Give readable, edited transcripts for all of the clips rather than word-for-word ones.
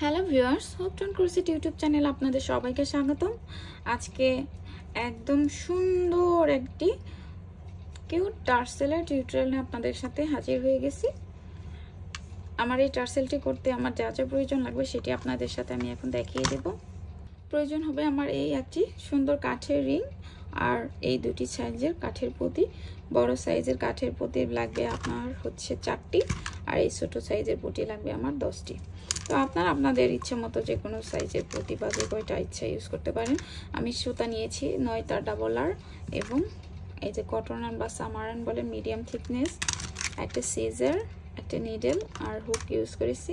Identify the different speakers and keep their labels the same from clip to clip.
Speaker 1: Hello viewers, Hopton crochet YouTube channel আপনাদের সবাইকে স্বাগতম। আজকে একদম সুন্দর একটি কিউট টার্সেলের টিউটোরিয়াল নিয়ে আপনাদের সাথে হাজির হয়ে গেছি। আমার এই টার্সেলটি করতে আমার যা যা প্রয়োজন লাগবে সেটি আপনাদের সাথে আমি এখন দেখিয়ে দেব। প্রয়োজন হবে আমার এই একটি সুন্দর কাঠের রিং আর এই দুটি সাইজের কাঠের পুঁতি। বড় সাইজের কাঠের পুঁতি লাগবে আপনার হচ্ছে 4টি, আর এই ছোট সাইজের পুঁতি লাগবে আমার 10টি। তো আপনারা আপনাদের ইচ্ছে মতো যে কোনো সাইজের পুঁতি বা যে কয়টা ইচ্ছা ইউজ করতে পারেন। আমি সুতা নিয়েছি 9টা ডাবল আর, এবং এই যে কটন আন বা সামারান বলে মিডিয়াম থিকনেস, একটা সিজার, একটা নিডেল আর হুক ইউজ করেছি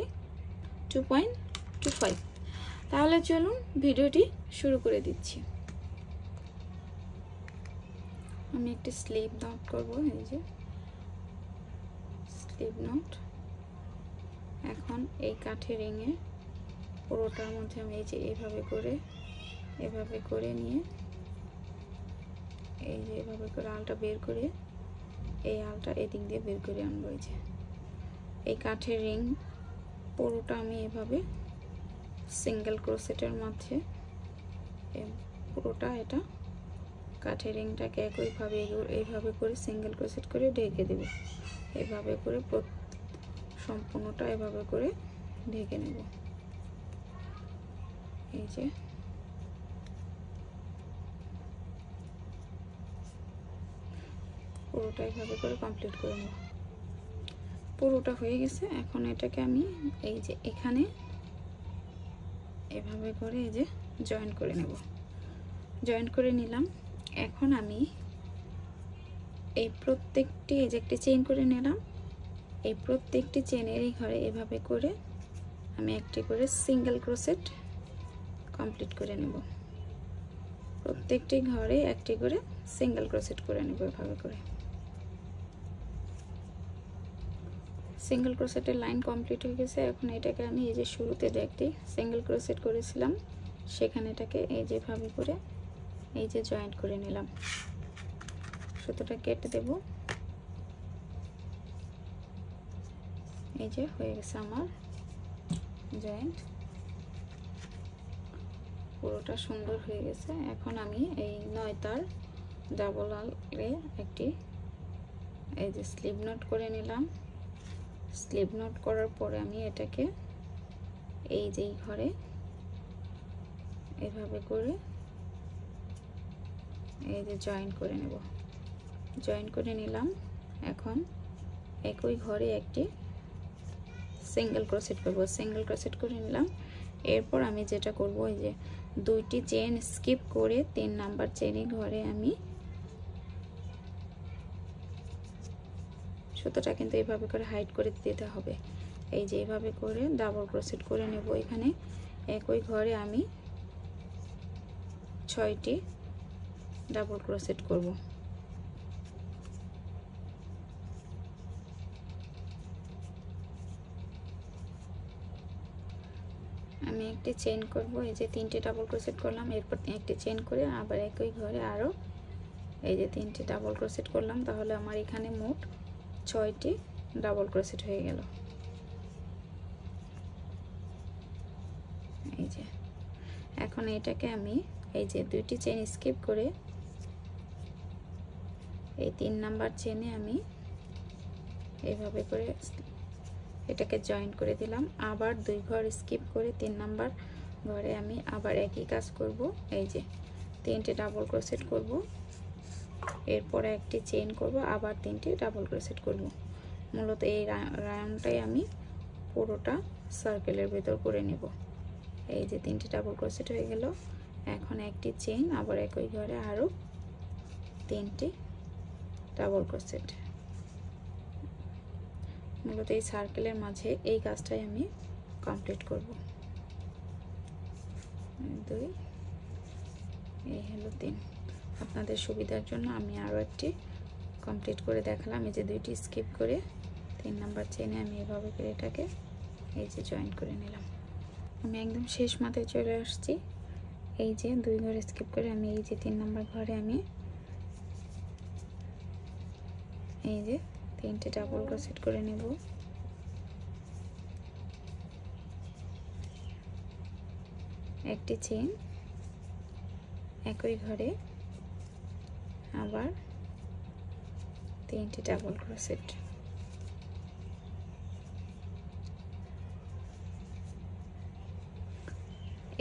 Speaker 1: 2.25। তাহলে চলুন ভিডিওটি শুরু করে দিচ্ছি। আমি একটি স্লিপ নট করব, এই যে স্লিপ নট। এখন এই কাঠের রিংয়ে পুরোটার মধ্যে আমি এই যে এভাবে করে নিয়ে এই যে এভাবে করে আলটা বের করে এই আলটা এদিক দিয়ে বের করে আনবো। এই যে এই কাঠের রিং পুরোটা আমি এভাবে সিঙ্গেল ক্রোশেটের মধ্যে পুরোটা এটা কাঠের রিংটাকে একইভাবে এইভাবে করে সিঙ্গেল ক্রোশেট করে ঢেকে দেব। এভাবে করে সম্পূর্ণটা এভাবে করে ঢেকে নেব। এই যে পুরোটা এভাবে করে কমপ্লিট করে নেব। পুরোটা হয়ে গেছে। এখন এটাকে আমি এই যে এখানে এভাবে করে এই যে জয়েন করে নেব। জয়েন করে নিলাম। এখন আমি এই প্রত্যেকটি এই যে একটি চেইন করে নিলাম। এই প্রত্যেকটি চেইনেরই ঘরে এভাবে করে আমি একটি করে সিঙ্গেল ক্রোশেট কমপ্লিট করে নেব। প্রত্যেকটি ঘরে একটি করে সিঙ্গেল ক্রোশেট করে নেব এভাবে করে। সিঙ্গেল ক্রোশেটের লাইন কমপ্লিট হয়ে গেছে। এখন এটাকে আমি এই যে শুরুতে যে একটি সিঙ্গেল ক্রোশেট করেছিলাম সেখানে এটাকে এই যেভাবে করে এই যে জয়েন্ট করে নিলাম। সুতোটা কেটে দেব। এই যে হয়ে গেছে আমার জয়েন্ট, পুরোটা সুন্দর হয়ে গেছে। এখন আমি এই 9 তার ডাবল আলে একটি এই যে স্লিপ নট করে নিলাম। স্লিপ নট করার পরে আমি এটাকে এই যে ঘরে এভাবে করে এই যে জয়েন করে নেব। জয়েন করে নিলাম। এখন একই ঘরে একটি সিঙ্গেল ক্রোশেট করব। সিঙ্গেল ক্রোশেট করে নিলাম। এরপর আমি যেটা করব, এই যে দুইটি চেইন স্কিপ করে 3 নাম্বার চেইনের ঘরে আমি সুতোটা কিন্তু এইভাবে করে হাইড করে দিতে হবে। এই যে এইভাবে করে ডাবল ক্রোশেট করে নেব। এখানে একই ঘরে আমি 6টি ডাবল ক্রোশেট করব। আমি একটি চেইন করব। এই যে 3টে ডাবল ক্রোশেট করলাম। এরপর একটি চেইন করে আবার একই ঘরে আরও এই যে 3টে ডাবল ক্রোশেট করলাম। তাহলে আমার এখানে মোট 6টি ডাবল ক্রোশেট হয়ে গেল। এই যে এখন এটাকে আমি এই যে দুইটি চেইন স্কিপ করে এই 3 নাম্বার চেইনে আমি এইভাবে করে এটাকে জয়েন করে দিলাম। আবার 2 ঘর স্কিপ করে 3 নাম্বার ঘরে আমি আবার একই কাজ করব। এই যে 3টে ডাবল ক্রোশেট করব, এরপরে একটি চেইন করব, আবার 3টে ডাবল ক্রোশেট করব। মূলত এই রাউন্ডটাই আমি পুরোটা সার্কেলের ভেতর করে নেব। এই যে 3টে ডাবল ক্রোশেট হয়ে গেল। এখন একটি চেইন, আবার একই ঘরে আরও 3টে ডাবল ক্রোশেট। মূলত এই সার্কেলের মাঝে এই কাজটাই আমি কমপ্লিট করব। 2 এই হলো 3। আপনাদের সুবিধার জন্য আমি আরও একটি কমপ্লিট করে দেখালাম। এই যে 2টি স্কিপ করে 3 নাম্বার চেইনে আমি এভাবে করে এটাকে এই যে জয়েন করে নিলাম। আমি একদম শেষ মাথায় চলে আসছি। এই যে 2 ঘর স্কিপ করে আমি এই যে 3 নাম্বার ঘরে আমি এই যে 3টে ডাবল ক্রোশেট করে নেব। একটি চেইন, একই ঘরে আবার 3টি ডাবল ক্রোশেট।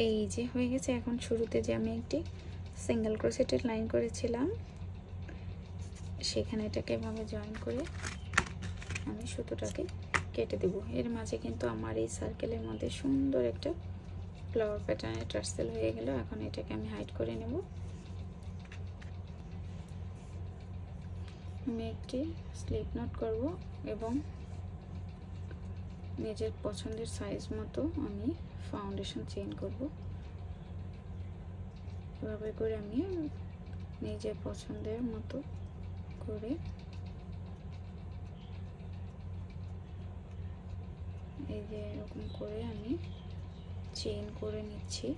Speaker 1: এই যে হয়ে গেছে। এখন শুরুতে যে আমি একটি সিঙ্গেল ক্রোশেটের লাইন করেছিলাম, সেখানে এটাকে এভাবে জয়েন করে আমি সুতোটাকে কেটে দেব। এর মাঝে কিন্তু আমার এই সার্কেলের মধ্যে সুন্দর একটা ফ্লাওয়ার প্যাটার্নের টার্সেল হয়ে গেল। এখন এটাকে আমি হাইড করে নেব। আমি একটি স্লিপ নট করব এবং নিজের পছন্দের সাইজ মতো আমি ফাউন্ডেশন চেইন করব। এভাবে করে আমি নিজের পছন্দের মতো করে এই যে এরকম করে আমি চেইন করে নিচ্ছি।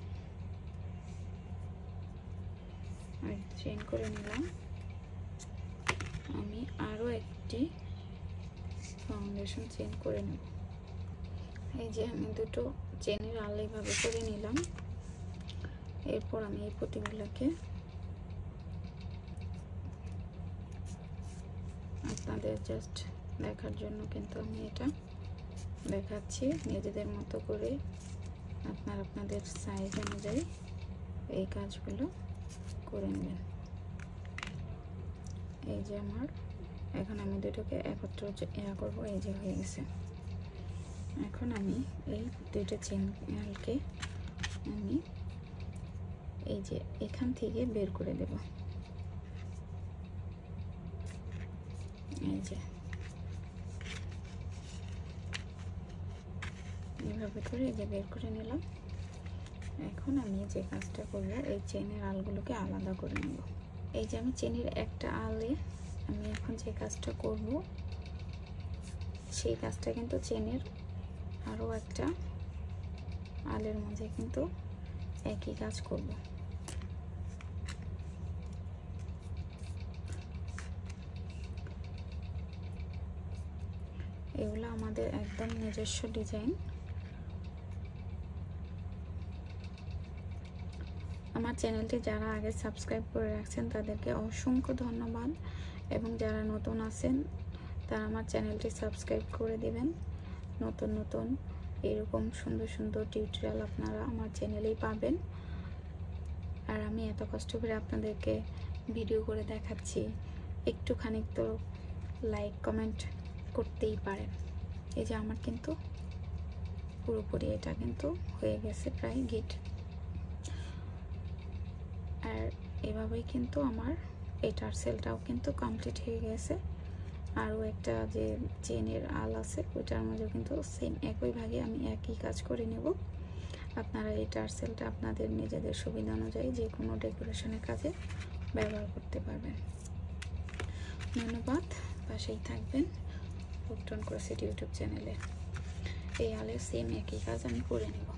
Speaker 1: আর চেইন করে নিলাম। আমি আরও একটি ফাউন্ডেশন চেইন করে নেব। এই যে আমি দুটো চেনের আল এইভাবে করে নিলাম। এরপর আমি এই পটিগুলোকে আপনাদের জাস্ট দেখার জন্য কিন্তু আমি এটা দেখাচ্ছি। নিজেদের মতো করে আপনারা আপনাদের সাইজ অনুযায়ী এই কাজগুলো করে নেবেন। এই যে আমার এখন আমি দুটোকে একত্র করবো। এই যে হয়ে গেছে। এখন আমি এই দুটো চেনকে আমি এই যে এখান থেকে বের করে দেব। এই যে এইভাবে করে এই যে বের করে নিলাম। এখন আমি যে কাজটা করব, এই চেনের আলগুলোকে আলাদা করে নেব। এই যে আমি চেনের একটা আলে আমি এখন যে কাজটা করব, সেই কাজটা কিন্তু চেনের আরও একটা আলের মাঝে কিন্তু একই কাজ করব। এগুলো আমাদের একদম নিজস্ব ডিজাইন। আমার চ্যানেলটি যারা আগে সাবস্ক্রাইব করে রাখছেন তাদেরকে অসংখ্য ধন্যবাদ, এবং যারা নতুন আছেন তারা আমার চ্যানেলটি সাবস্ক্রাইব করে দিবেন। নতুন নতুন এরকম সুন্দর সুন্দর টিউটোরিয়াল আপনারা আমার চ্যানেলেই পাবেন। আর আমি এত কষ্ট করে আপনাদেরকে ভিডিও করে দেখাচ্ছি, একটুখানি তো লাইক কমেন্ট করতেই পারেন। এই যে আমার কিন্তু পুরোপুরি এটা কিন্তু হয়ে গেছে প্রায় গিট। আর এভাবেই কিন্তু আমার এই টার্সেলটাও কিন্তু কমপ্লিট হয়ে গেছে। আরও একটা যে চেনের আল আছে ওইটার মধ্যে কিন্তু সেম একই ভাগে আমি একই কাজ করে নেব। আপনারা এই টার্সেলটা আপনাদের নিজেদের সুবিধা অনুযায়ী যে কোনো ডেকোরেশনের কাজে ব্যবহার করতে পারবেন। ধন্যবাদ। পাশেই থাকবেন রূপটন ক্রোশেট ইউটিউব চ্যানেলে। এই আলের সেম একই কাজ আমি করে নেব।